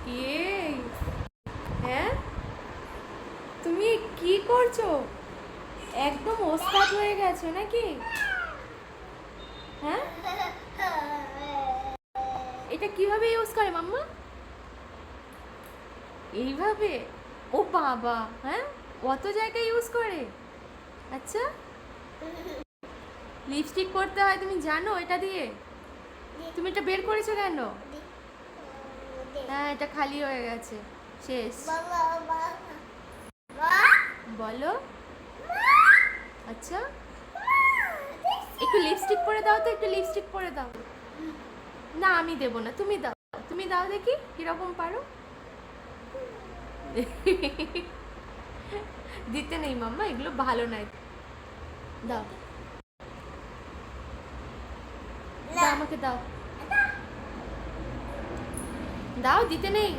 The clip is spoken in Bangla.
এই, হ্যাঁ তুমি কি করছো? একদম ওস্তাদ হয়ে গেছো নাকি? হ্যাঁ, এটা কিভাবে ইউজ করে মাম্মা? এইভাবে? ও বাবা, হ্যাঁ, অত জায়গায় ইউজ করে? আচ্ছা, লিপস্টিক করতে হয় তুমি জানো এটা দিয়ে? তুমি এটা বের করেছো কেন? হ্যাঁ, এটা খালি হয়ে গেছে, শেষ। বলো। আচ্ছা, একটু লিপস্টিক পরে দাও তো, একটু লিপস্টিক পরে দাও। না আমি দেবো না, তুমি দাও। তুমি দাও দেখি কিরকম পারো। দিতে নেই মাম্মা, এগুলো ভালো নয়। দাও, দাও আমাকে দাও। দাও, দিতে নেই।